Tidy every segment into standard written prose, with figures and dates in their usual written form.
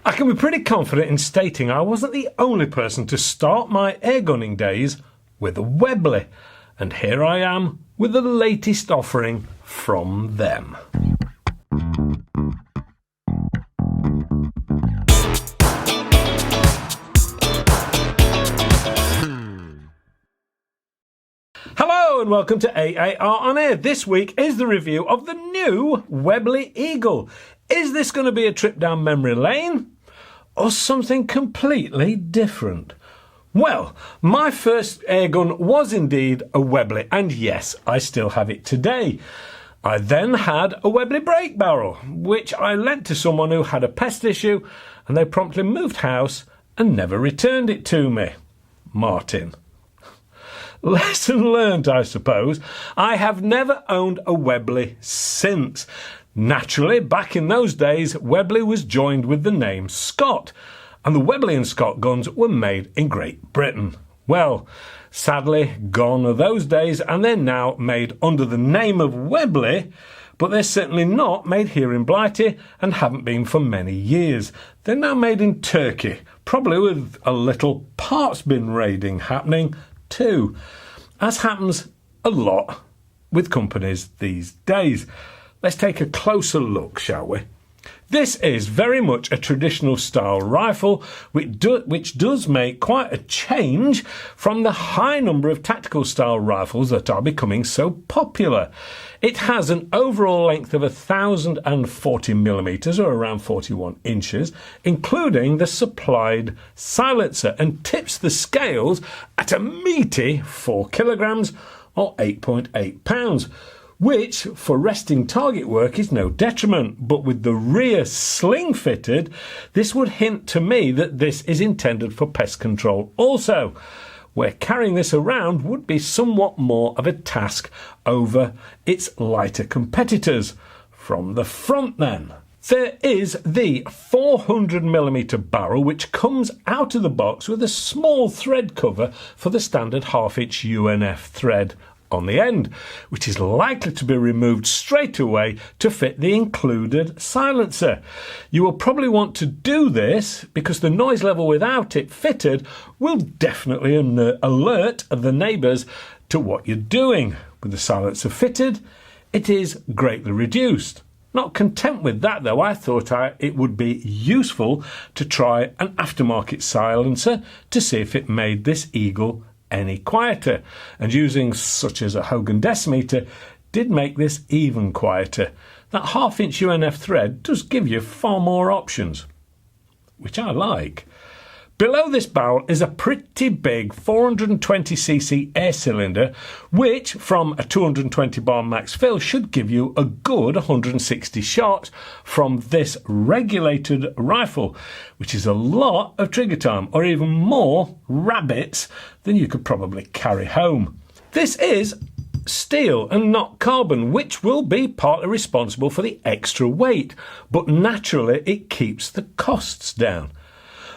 I can be pretty confident in stating I wasn't the only person to start my airgunning days with a Webley, and here I am with the latest offering from them. Hello and welcome to AAR On Air. This week is the review of the new Webley Eagle. Is this going to be a trip down memory lane or something completely different? Well, my first airgun was indeed a Webley, and yes, I still have it today. I then had a Webley break barrel, which I lent to someone who had a pest issue, and they promptly moved house and never returned it to me. Martin. Lesson learned, I suppose. I have never owned a Webley since. Naturally, back in those days, Webley was joined with the name Scott, and the Webley and Scott guns were made in Great Britain. Well, sadly, gone are those days, and they're now made under the name of Webley, but they're certainly not made here in Blighty and haven't been for many years. They're now made in Turkey, probably with a little parts bin raiding happening too, as happens a lot with companies these days. Let's take a closer look, shall we? This is very much a traditional style rifle, which does make quite a change from the high number of tactical style rifles that are becoming so popular. It has an overall length of 1,040mm, or around 41 inches, including the supplied silencer, and tips the scales at a meaty 4 kilograms or 8.8 pounds. Which, for resting target work, is no detriment, but with the rear sling fitted, this would hint to me that this is intended for pest control also, where carrying this around would be somewhat more of a task over its lighter competitors. From the front then, there is the 400mm barrel, which comes out of the box with a small thread cover for the standard 1/2-inch UNF thread on the end, which is likely to be removed straight away to fit the included silencer. You will probably want to do this because the noise level without it fitted will definitely alert the neighbours to what you're doing. With the silencer fitted, it is greatly reduced. Not content with that though, I thought it would be useful to try an aftermarket silencer to see if it made this Eagle any quieter, and using such as a Hogan decimeter did make this even quieter. That 1/2-inch UNF thread does give you far more options, which I like. Below this barrel is a pretty big 420cc air cylinder, which from a 220 bar max fill should give you a good 160 shots from this regulated rifle, which is a lot of trigger time, or even more rabbits than you could probably carry home. This is steel and not carbon, which will be partly responsible for the extra weight, but naturally it keeps the costs down.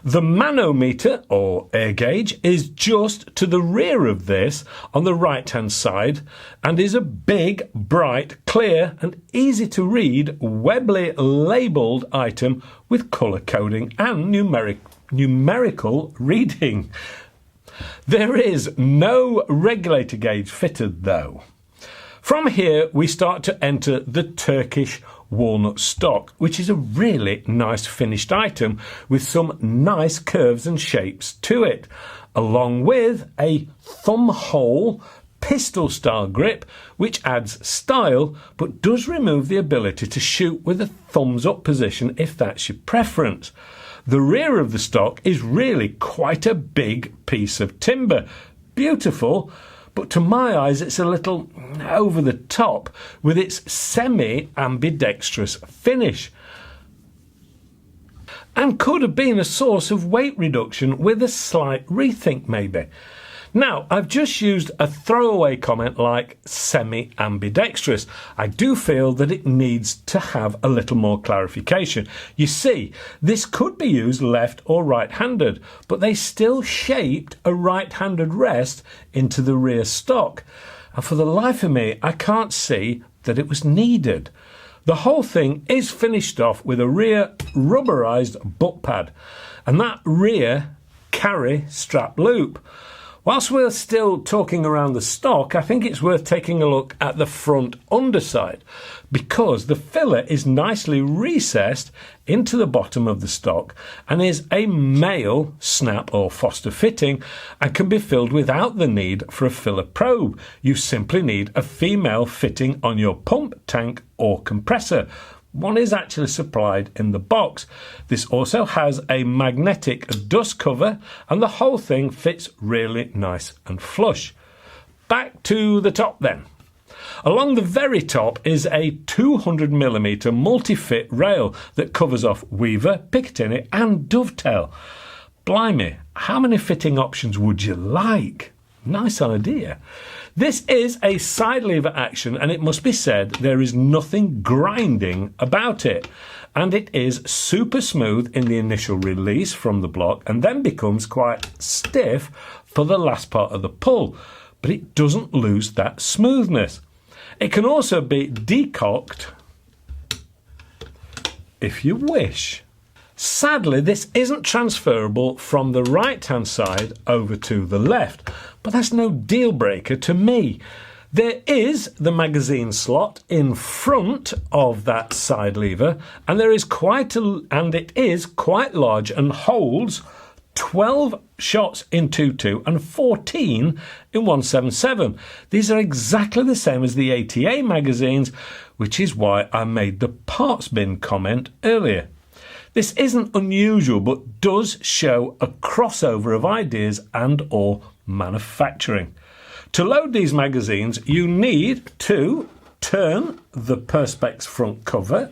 The manometer, or air gauge, is just to the rear of this on the right-hand side and is a big, bright, clear and easy to read Webley labelled item with colour coding and numerical reading. There is no regulator gauge fitted though. From here we start to enter the Turkish walnut stock, which is a really nice finished item with some nice curves and shapes to it, along with a thumb hole pistol style grip, which adds style but does remove the ability to shoot with a thumbs up position if that's your preference. The rear of the stock is really quite a big piece of timber. Beautiful, but to my eyes it's a little over the top with its semi-ambidextrous finish, and could have been a source of weight reduction with a slight rethink maybe. Now, I've just used a throwaway comment like semi-ambidextrous. I do feel that it needs to have a little more clarification. You see, this could be used left or right-handed, but they still shaped a right-handed rest into the rear stock. And for the life of me, I can't see that it was needed. The whole thing is finished off with a rear rubberised butt pad and that rear carry strap loop. Whilst we're still talking around the stock, I think it's worth taking a look at the front underside because the filler is nicely recessed into the bottom of the stock and is a male snap or Foster fitting and can be filled without the need for a filler probe. You simply need a female fitting on your pump, tank or compressor. One is actually supplied in the box. This also has a magnetic dust cover and the whole thing fits really nice and flush. Back to the top then. Along the very top is a 200mm multi-fit rail that covers off weaver, Picatinny and dovetail. Blimey, how many fitting options would you like? Nice idea. This is a side lever action and it must be said there is nothing grinding about it, and it is super smooth in the initial release from the block and then becomes quite stiff for the last part of the pull, but it doesn't lose that smoothness. It can also be decocked if you wish. Sadly, this isn't transferable from the right hand side over to the left, but that's no deal breaker to me. There is the magazine slot in front of that side lever, and it is quite large and holds 12 shots in 2.2 and 14 in 1.77. These are exactly the same as the ATA magazines, which is why I made the parts bin comment earlier. This isn't unusual, but does show a crossover of ideas and or manufacturing. To load these magazines, you need to turn the Perspex front cover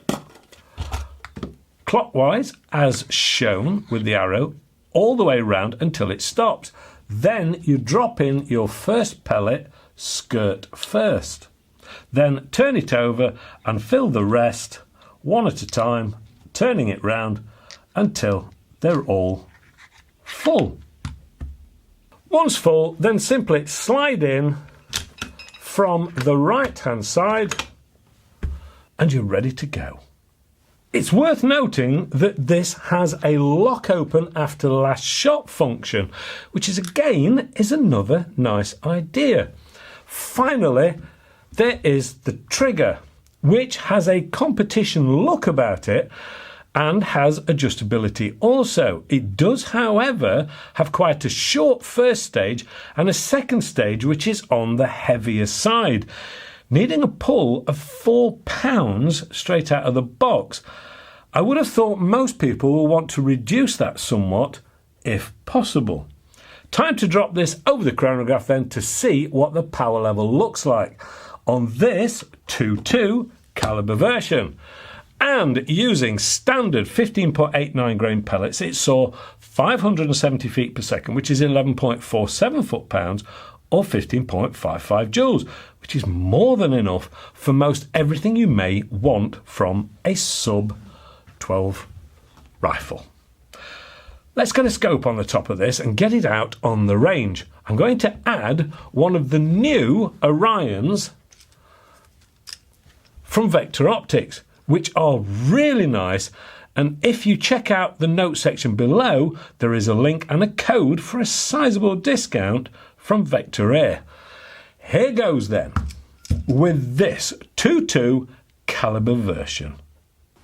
clockwise, as shown with the arrow, all the way around until it stops. Then you drop in your first pellet, skirt first. Then turn it over and fill the rest one at a time, turning it round until they're all full. Once full, then simply slide in from the right hand side and you're ready to go. It's worth noting that this has a lock open after last shot function, which is another nice idea. Finally, there is the trigger, which has a competition look about it and has adjustability also. It does, however, have quite a short first stage and a second stage which is on the heavier side, needing a pull of 4 pounds straight out of the box. I would have thought most people will want to reduce that somewhat if possible. Time to drop this over the chronograph then to see what the power level looks like on this 2.2 caliber version. And using standard 15.89 grain pellets, it saw 570 feet per second, which is 11.47 foot-pounds or 15.55 joules, which is more than enough for most everything you may want from a sub-12 rifle. Let's get a scope on the top of this and get it out on the range. I'm going to add one of the new Orions from Vector Optics, which are really nice, and if you check out the note section below, there is a link and a code for a sizable discount from Vector Air. Here goes then, with this 2.2 caliber version.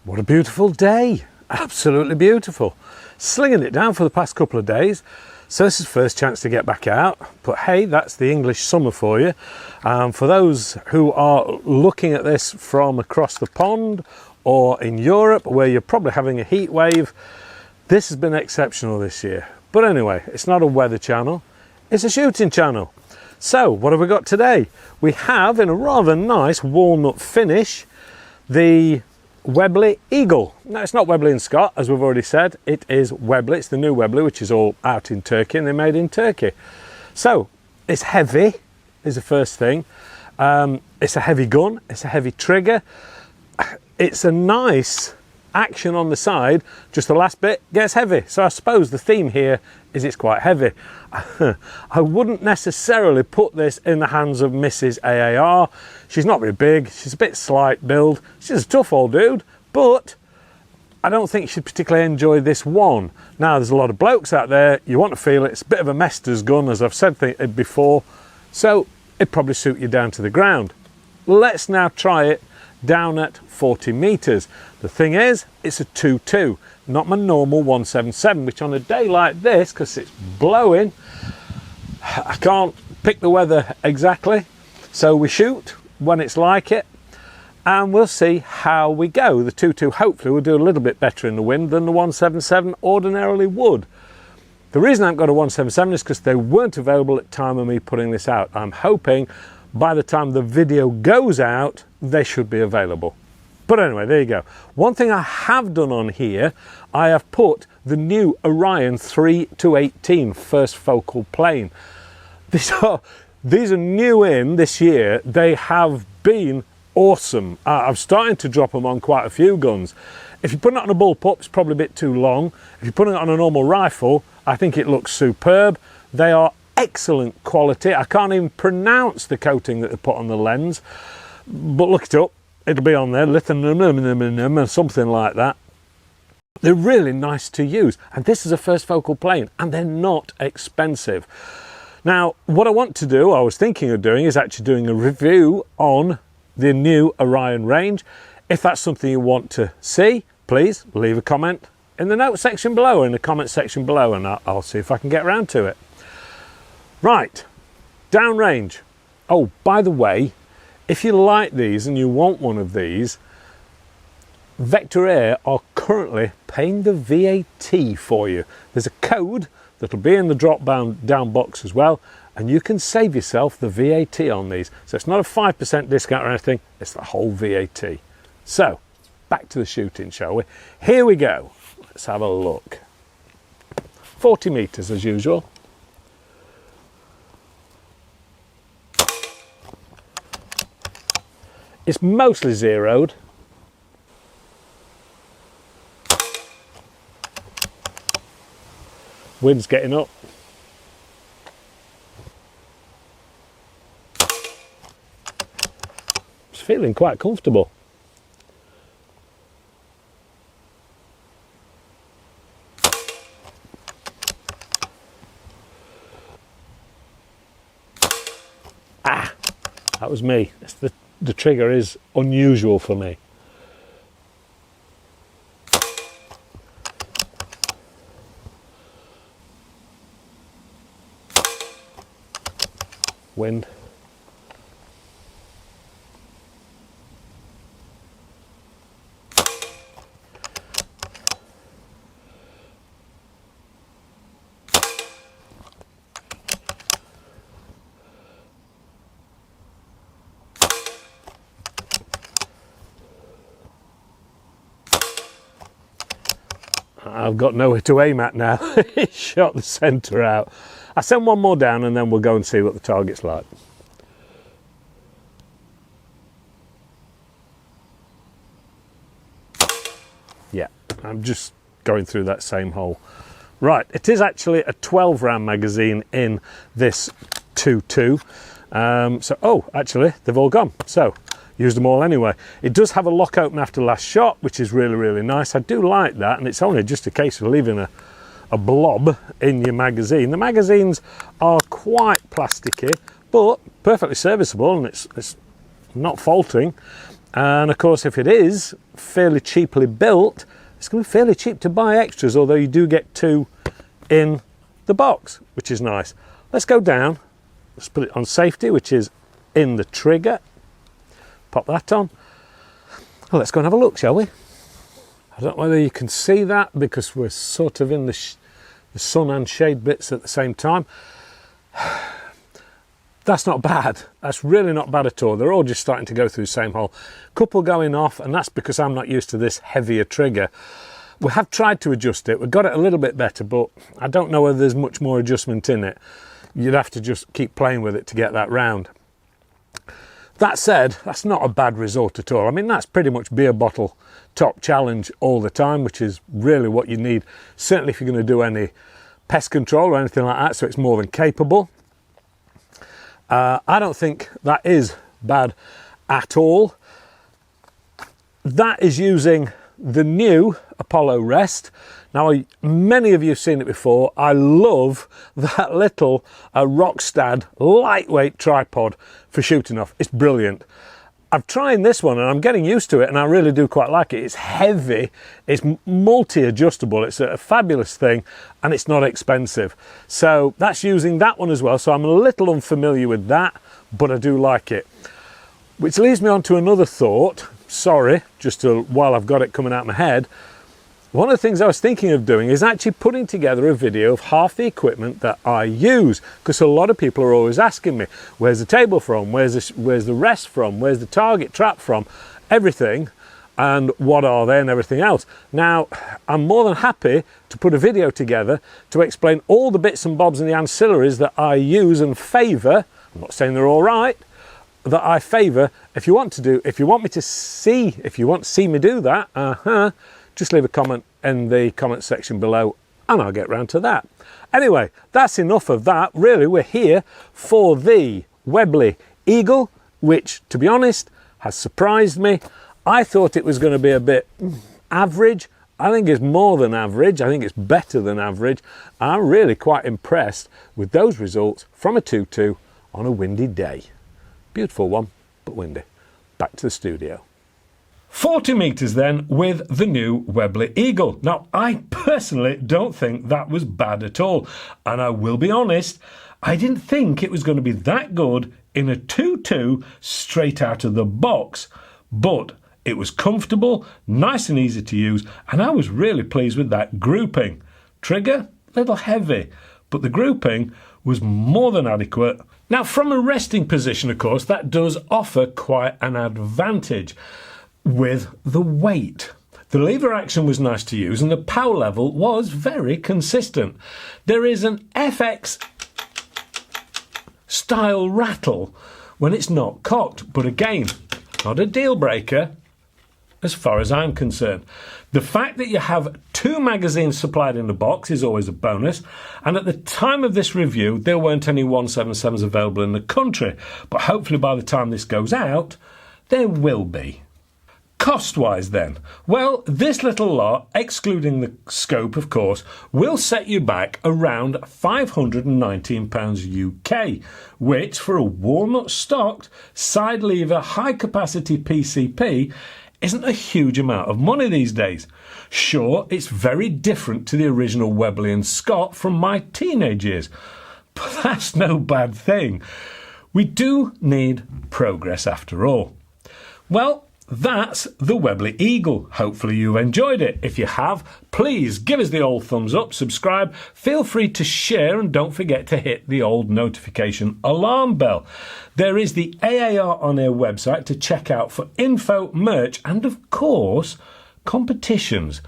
What a beautiful day, absolutely beautiful. Slinging it down for the past couple of days, so this is first chance to get back out, but hey, that's the English summer for you. For those who are looking at this from across the pond or in Europe where you're probably having a heat wave, this has been exceptional this year. But anyway, it's not a weather channel, it's a shooting channel. So what have we got today? We have, in a rather nice walnut finish, the Webley Eagle. Now, it's not Webley and Scott, as we've already said. It is Webley. It's the new Webley, which is all out in Turkey, and they're made in Turkey. So it's heavy, is the first thing. It's a heavy gun. It's a heavy trigger. It's a nice action on the side, just the last bit gets heavy. So I suppose the theme here is it's quite heavy. I wouldn't necessarily put this in the hands of Mrs. AAR. She's not very big, she's a bit slight build, she's a tough old dude, but I don't think she'd particularly enjoy this one. Now, there's a lot of blokes out there, you want to feel it, it's a bit of a Mester's gun, as I've said before, so it'd probably suit you down to the ground. Let's now try it down at 40 meters. The thing is, it's a 2.2, not my normal 177, which on a day like this, because it's blowing, I can't pick the weather exactly, so we shoot when it's like it, and we'll see how we go. The 2.2 hopefully will do a little bit better in the wind than the 177 ordinarily would. The reason I haven't got a 177 is because they weren't available at time of me putting this out. I'm hoping by the time the video goes out, they should be available. But anyway, there you go. One thing I have done on here, I have put the new Orion 3-18 first focal plane. These are new in this year. They have been awesome. I'm starting to drop them on quite a few guns. If you put it on a bullpup, it's probably a bit too long. If you're putting it on a normal rifle, I think it looks superb. They are excellent quality. I can't even pronounce the coating that they put on the lens, but look it up. It'll be on there, lithium or something like that. They're really nice to use, and this is a first focal plane, and they're not expensive. Now, what I want to do, I was thinking of doing, is actually doing a review on the new Orion range. If that's something you want to see, please leave a comment in the note section below, or in the comment section below, and I'll see if I can get around to it. Right, downrange. Oh, by the way, if you like these and you want one of these, Vector Air are currently paying the VAT for you. There's a code that'll be in the drop down box as well, and you can save yourself the VAT on these. So it's not a 5% discount or anything, it's the whole VAT. So, back to the shooting, shall we? Here we go. Let's have a look. 40 meters as usual. It's mostly zeroed. Wind's getting up. It's feeling quite comfortable. Ah, that was me. The trigger is unusual for me. Wind. I've got nowhere to aim at now. It shot the centre out. I'll send one more down and then we'll go and see what the target's like. Yeah, I'm just going through that same hole. Right, it is actually a 12 round magazine in this 2.2. Oh, actually, they've all gone. So, used them all anyway. It does have a lock open after last shot, which is really, really nice. I do like that, and it's only just a case of leaving a blob in your magazine. The magazines are quite plasticky, but perfectly serviceable, and it's not faulting. And of course, if it is fairly cheaply built, it's going to be fairly cheap to buy extras, although you do get 2 in the box, which is nice. Let's go down. Let's put it on safety, which is in the trigger. Pop that on. Well, let's go and have a look, shall we? I don't know whether you can see that because we're sort of in the sun and shade bits at the same time. That's not bad. That's really not bad at all. They're all just starting to go through the same hole. Couple going off, and that's because I'm not used to this heavier trigger. We have tried to adjust it. We've got it a little bit better, but I don't know whether there's much more adjustment in it. You'd have to just keep playing with it to get that round. That said, that's not a bad result at all. I mean, that's pretty much beer bottle top challenge all the time, which is really what you need, certainly if you're going to do any pest control or anything like that, so it's more than capable. I don't think that is bad at all. That is using the new Apollo Rest. Now, many of you have seen it before. I love that little Rockstad lightweight tripod for shooting off. It's brilliant. I've tried this one and I'm getting used to it, and I really do quite like it. It's heavy, it's multi-adjustable, it's a fabulous thing, and it's not expensive. So that's using that one as well. So I'm a little unfamiliar with that, but I do like it. Which leads me on to another thought. Sorry, while I've got it coming out of my head. One of the things I was thinking of doing is actually putting together a video of half the equipment that I use, because a lot of people are always asking me, where's the table from, where's the rest from, where's the target trap from, everything, and what are they and everything else. Now, I'm more than happy to put a video together to explain all the bits and bobs and the ancillaries that I use and favour. I'm not saying they're all right, that I favour. If you want to see me do that, just leave a comment in the comment section below and I'll get round to that. Anyway, that's enough of that. Really, we're here for the Webley Eagle, which, to be honest, has surprised me. I thought it was going to be a bit average. I think it's more than average. I think it's better than average. I'm really quite impressed with those results from a 2.2 on a windy day. Beautiful one, but windy. Back to the studio. 40 metres then with the new Webley Eagle. Now, I personally don't think that was bad at all. And I will be honest, I didn't think it was going to be that good in a 2.2 straight out of the box. But it was comfortable, nice and easy to use, and I was really pleased with that grouping. Trigger, a little heavy, but the grouping was more than adequate. Now, from a resting position, of course, that does offer quite an advantage with the weight. The lever action was nice to use and the power level was very consistent. There is an FX style rattle when it's not cocked, but again, not a deal breaker as far as I'm concerned. The fact that you have 2 magazines supplied in the box is always a bonus, and at the time of this review there weren't any 177s available in the country, but hopefully by the time this goes out there will be. Cost-wise then, well, this little lot, excluding the scope of course, will set you back around £519 UK, which for a walnut stocked side lever high capacity PCP isn't a huge amount of money these days. Sure, it's very different to the original Webley and Scott from my teenage years, but that's no bad thing. We do need progress after all. Well, that's the Webley Eagle. Hopefully you've enjoyed it. If you have, please give us the old thumbs up, subscribe, feel free to share, and don't forget to hit the old notification alarm bell. There is the AAR On Air website to check out for info, merch, and of course, competitions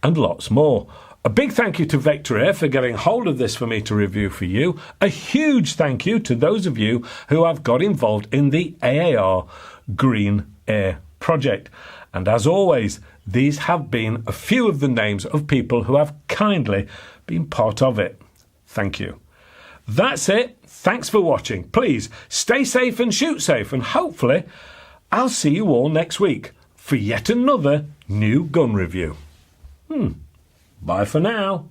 and lots more. A big thank you to Vector Air for getting hold of this for me to review for you. A huge thank you to those of you who have got involved in the AAR Green Air project. And as always, these have been a few of the names of people who have kindly been part of it. Thank you. That's it. Thanks for watching. Please stay safe and shoot safe, and hopefully I'll see you all next week for yet another new gun review. Bye for now.